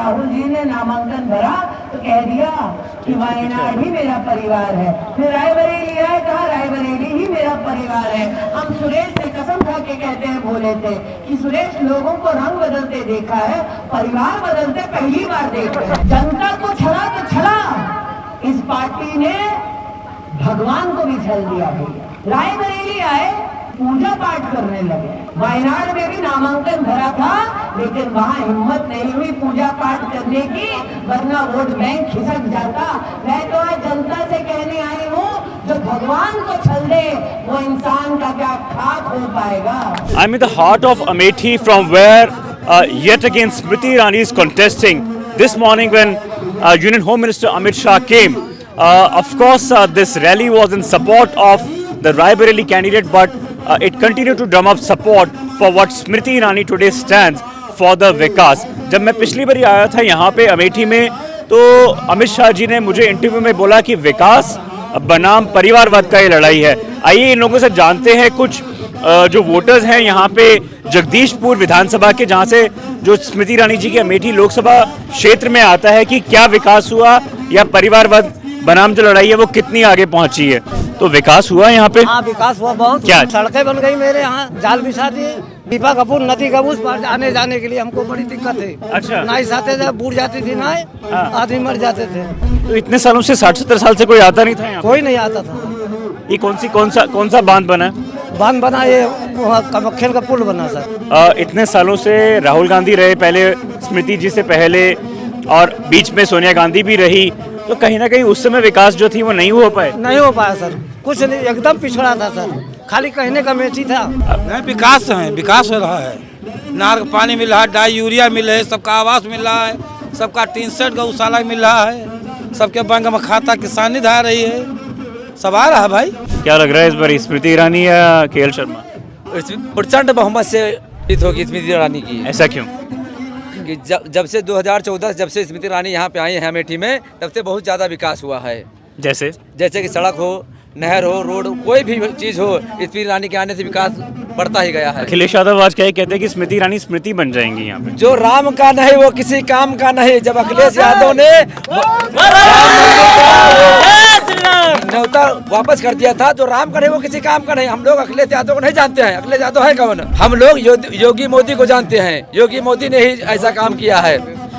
राहुल जी ने नामांकन भरा तो कह दिया कि वायनाड ही मेरा परिवार है। फिर रायबरेली आए, कहा रायबरेली ही मेरा परिवार है। हम सुरेश से कसम खा के कहते हैं, बोले थे कि सुरेश लोगों को रंग बदलते देखा है, परिवार बदलते पहली बार देख रहे हैं। जनता को छला तो छला, इस पार्टी ने भगवान को भी छल दिया भैया। रायबरेली आए, पूजा पाठ करने लगे। वायनाड में भी नामांकन भरा था, लेकिन वहाँ हिम्मत नहीं हुई पूजा पाठ करने की, वरना वोट बैंक खिसक जाता। मैं तो आज जनता से कहने आई हूँ, जो भगवान को छल दे वो इंसान का क्या खाक हो पाएगा। I'm in the heart of Amethi, from where yet again Smriti Irani is contesting. This morning when Union Home Minister Amit Shah came, of course this rally was in support of the Raebareli candidate, but it continued to drum up support for what Smriti Irani today stands for the विकास। जब मैं पिछली बार आया था यहाँ पे अमेठी में, तो अमित शाह जी ने मुझे इंटरव्यू में बोला कि विकास बनाम परिवारवाद का ये लड़ाई है। आइए इन लोगों से जानते हैं, कुछ जो वोटर्स हैं यहाँ पे जगदीशपुर विधानसभा के, जहाँ से जो स्मृति ईरानी जी की अमेठी लोकसभा क्षेत्र में आता है, कि क्या विकास हुआ या परिवारवाद बनाम जो लड़ाई है वो कितनी आगे पहुंची है। तो विकास हुआ यहाँ पे? हाँ, विकास हुआ बहुत। क्या सड़कें बन गई मेरे यहाँ, जाल बिछा दिए, दीपा कपूर नदी का उस पार आने जाने के लिए हमको बड़ी दिक्कत है। अच्छा। नाई आते थे, बूढ़ जाती थी नाई, आदमी मर जाते थे। तो इतने सालों से 60-70 साल से कोई आता नहीं था यहाँ? कोई नहीं आता था। ये कौन सा बांध बना है? बांध बना, ये कमखेल का पुल बना सर। इतने सालों से राहुल गांधी रहे पहले, स्मृति जी से पहले, और बीच में सोनिया गांधी भी रही, तो कहीं ना कहीं उस समय विकास जो थी वो नहीं हो पाया सर, कुछ नहीं, एकदम पिछड़ा था सर, खाली कहने का मेथी था। नहीं, विकास है, विकास हो रहा है। नहर का पानी मिल रहा है, डाई यूरिया मिल रहा है, सबका आवास मिल रहा है, सबका टीन सेट गौशाला मिल रहा है, सबके बैंक में खाता किसानी धा रही है, सब आ रहा है भाई। क्या लग रहा है इस बार स्मृति ईरानी या केएल शर्मा? प्रचंड बहुमत से जीत होगी स्मृति ईरानी की। ऐसा क्यों? कि जब से 2014 जब से स्मृति ईरानी यहाँ पे आई है अमेठी में, तब से बहुत ज़्यादा विकास हुआ है। जैसे कि सड़क हो, नहर हो, रोड, कोई भी चीज़ हो, स्मृति ईरानी के आने से विकास बढ़ता ही गया है। अखिलेश यादव आज क्या कहते हैं कि स्मृति ईरानी स्मृति बन जाएंगी यहाँ पे। जो राम का नहीं वो किसी काम का नहीं। जब अखिलेश यादव ने न्योता वापस कर दिया था, जो राम का नहीं वो किसी काम का नहीं। हम लोग अखिलेश यादव को नहीं जानते हैं। अखिलेश यादव है कौन? हम लोग योगी मोदी को जानते हैं। योगी मोदी ने ही ऐसा काम किया है।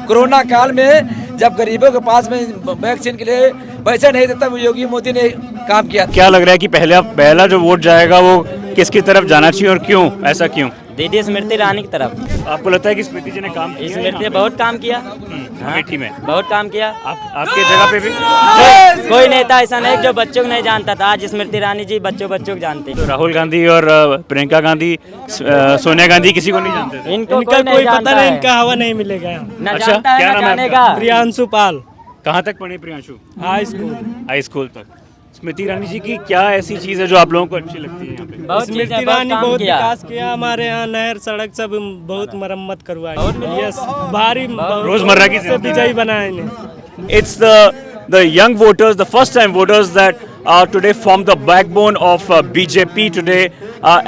कोरोना काल में जब गरीबों के पास में वैक्सीन के लिए पैसे नहीं थे, तब योगी मोदी ने काम किया। क्या लग रहा है कि पहला जो वोट जाएगा वो किसकी तरफ जाना चाहिए और क्यों? ऐसा क्यों? दीदी स्मृति ईरानी की तरफ। आपको लगता है कि स्मृति जी ने काम किया? स्मृति बहुत काम किया, अमेठी में बहुत काम किया। आपके जगह पे भी कोई नेता ऐसा नहीं जो बच्चों को नहीं जानता था, आज स्मृति ईरानी जी बच्चों को जानते हैं। तो राहुल गांधी और प्रियंका गांधी, सोनिया गांधी किसी को नहीं जानते थे? इनका कोई पता नहीं, इनका हवा नहीं मिलेगा। अच्छा, क्या नाम है आपका? प्रियांशु पाल। कहाँ तक पढ़े प्रियांशु? हाई स्कूल तक। स्मृति ईरानी जी की क्या ऐसी चीज है जो आप लोगों को अच्छी लगती है यहाँ पे? बहुत स्मृति ईरानी बहुत विकास किया, हमारे यहाँ नहर सड़क सब बहुत मरम्मत करवाई। यस, भारी रोजमर्रा की विजयी बनाए इन्हें। It's the young voters, the first time voters that today form the backbone of BJP today,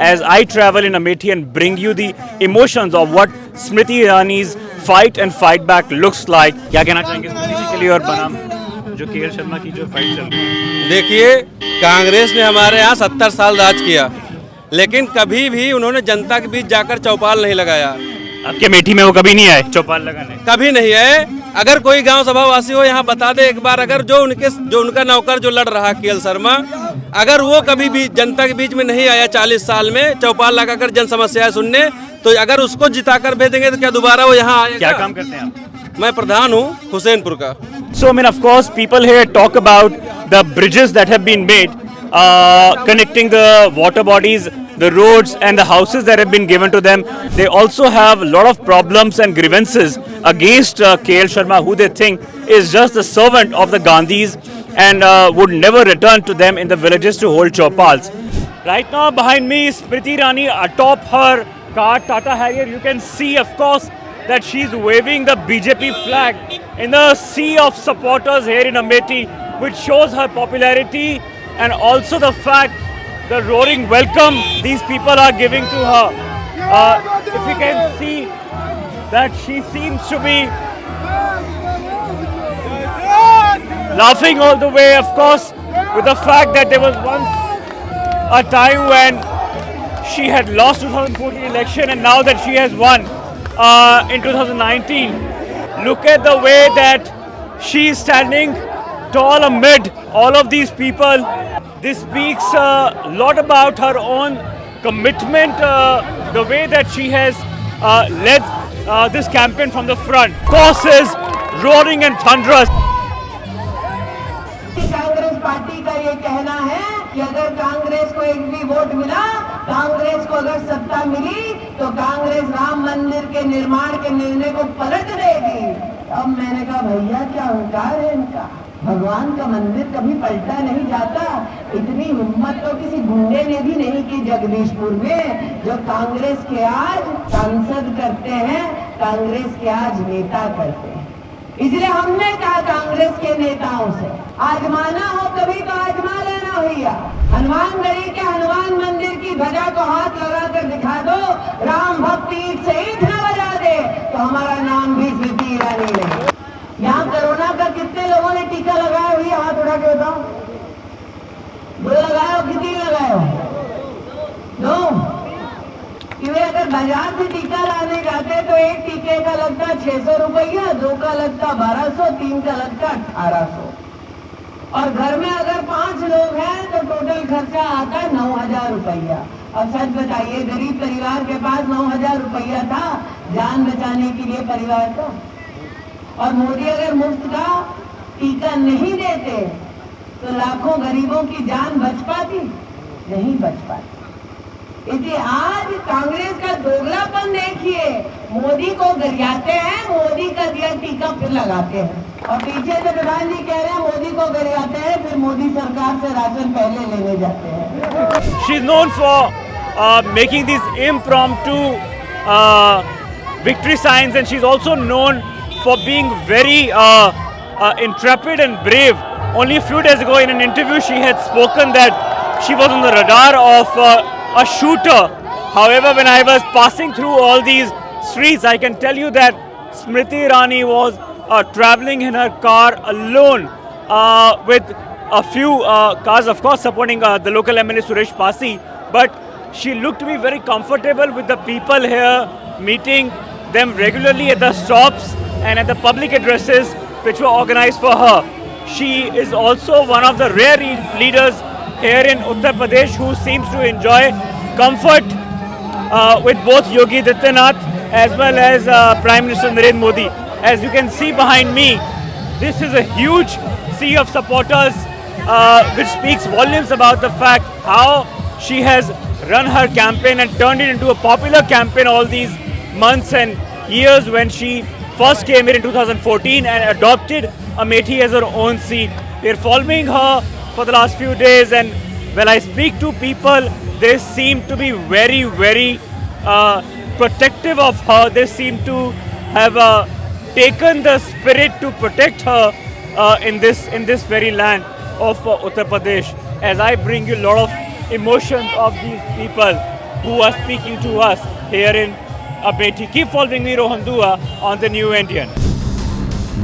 as I travel in Amethi and bring you the emotions of what Smriti Irani's fight and fight back looks like. क्या कहना चाहेंगे स्मृति जी के लिए और बनाम जो KL Sharma की जो फाइट चल रही है? देखिए, कांग्रेस ने हमारे यहाँ 70 साल राज किया, लेकिन कभी भी उन्होंने जनता के बीच जाकर चौपाल नहीं लगाया। आपके अमेठी में वो कभी नहीं आए चौपाल लगाने? कभी नहीं है। अगर कोई गांव सभावासी हो यहाँ बता दे एक बार, अगर जो उनका नौकर जो लड़ रहा केएल शर्मा, अगर वो कभी भी जनता के बीच में नहीं आया 40 साल में चौपाल लगाकर जन समस्याएं सुनने, तो अगर उसको जिताकर भेजेंगे तो क्या दोबारा वो यहाँ आएगा? क्या काम करते हैं आप? मैं प्रधान हूँ हुसैनपुर का। So I mean, of course, people here talk about the bridges that have been made, connecting the water bodies, the roads and the houses that have been given to them. They also have a lot of problems and grievances against KL Sharma, who they think is just the servant of the Gandhis and would never return to them in the villages to hold chopals. Right now behind me is Smriti Irani atop her car, Tata Harrier. You can see, of course, that she's waving the BJP flag in the sea of supporters here in Amethi, which shows her popularity and also the fact, the roaring welcome these people are giving to her. If you can see that she seems to be Laughing all the way, of course, with the fact that there was once a time when she had lost 2014 election and now that she has won in 2019. Look at the way that she is standing tall amid all of these people. This speaks a lot about her own commitment, the way that she has led this campaign from the front. Forces roaring and thunderous. Congress party का ये कहना है कि अगर कांग्रेस को एक भी vote मिला, कांग्रेस को अगर सत्ता मिली तो कांग्रेस राम मंदिर के निर्माण के निर्णय को पलट देगी। अब मैंने कहा भैया क्या अहंकार है इनका, भगवान का मंदिर कभी पलटा नहीं जाता। इतनी हिम्मत तो किसी गुंडे ने भी नहीं की जगदीशपुर में, जो कांग्रेस के आज सांसद करते हैं, कांग्रेस के आज नेता करते हैं। इसलिए हमने कहा कांग्रेस के नेताओं से, आजमाना हो कभी तो आजमा लेना भैया। हनुमानगढ़ी के हनुमान मंदिर की ध्वजा को हाथ लगा कर दिखा दो, राम भक्ति ईट से ईट न बजा दे तो हमारा नाम भी स्मृति ईरानी नहीं। यहाँ कोरोना का कितने लोगों ने टीका लगाया भैया, हाथ उठा के बताओ। 2 लगाए हो, कितनी लगाए हो? 2। कि वे अगर बाजार से टीका लाने जाते तो एक टीके का लगता 600 रुपया, 2 का लगता 1200, 3 का लगता 1800। और घर में अगर 5 लोग हैं तो टोटल खर्चा आता है 9000 रुपया। अब सच बताइए, गरीब परिवार के पास 9000 रुपया था जान बचाने के लिए परिवार का? और मोदी अगर मुफ्त का टीका नहीं देते तो लाखों गरीबों की जान बच पाती? नहीं बच पाती। इसलिए आज कांग्रेस का दोगलापन देखिए, मोदी को गरियाते हैं, मोदी का दिया टीका फिर लगाते हैं, और पीछे से प्रधान जी कह रहे हैं मोदी को गरियाते हैं, फिर मोदी सरकार से राशन पहले लेने जाते हैं। She is known for making these impromptu victory signs, and she's also known for being very intrepid and brave. Only a few days ago in an interview she had spoken that she was on the radar of a shooter. However, when I was passing through all these streets, I can tell you that Smriti Irani was traveling in her car alone with a few cars, of course, supporting the local MLA Suresh Pasi. But she looked to be very comfortable with the people here, meeting them regularly at the stops and at the public addresses which were organized for her. She is also one of the rare leaders here in Uttar Pradesh who seems to enjoy comfort with both Yogi Adityanath as well as Prime Minister Narendra Modi. As you can see behind me, this is a huge sea of supporters which speaks volumes about the fact how she has run her campaign and turned it into a popular campaign all these months and years when she first came here in 2014 and adopted Amethi as her own seat. We are following her for the last few days, and when I speak to people, they seem to be very, very protective of her. They seem to have taken the spirit to protect her in this very land of Uttar Pradesh. As I bring you a lot of emotions of these people who are speaking to us here in Amethi. Keep following me, Rohan Dua, on the New Indian.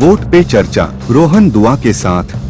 Vote पे चर्चा रोहन दुआ के साथ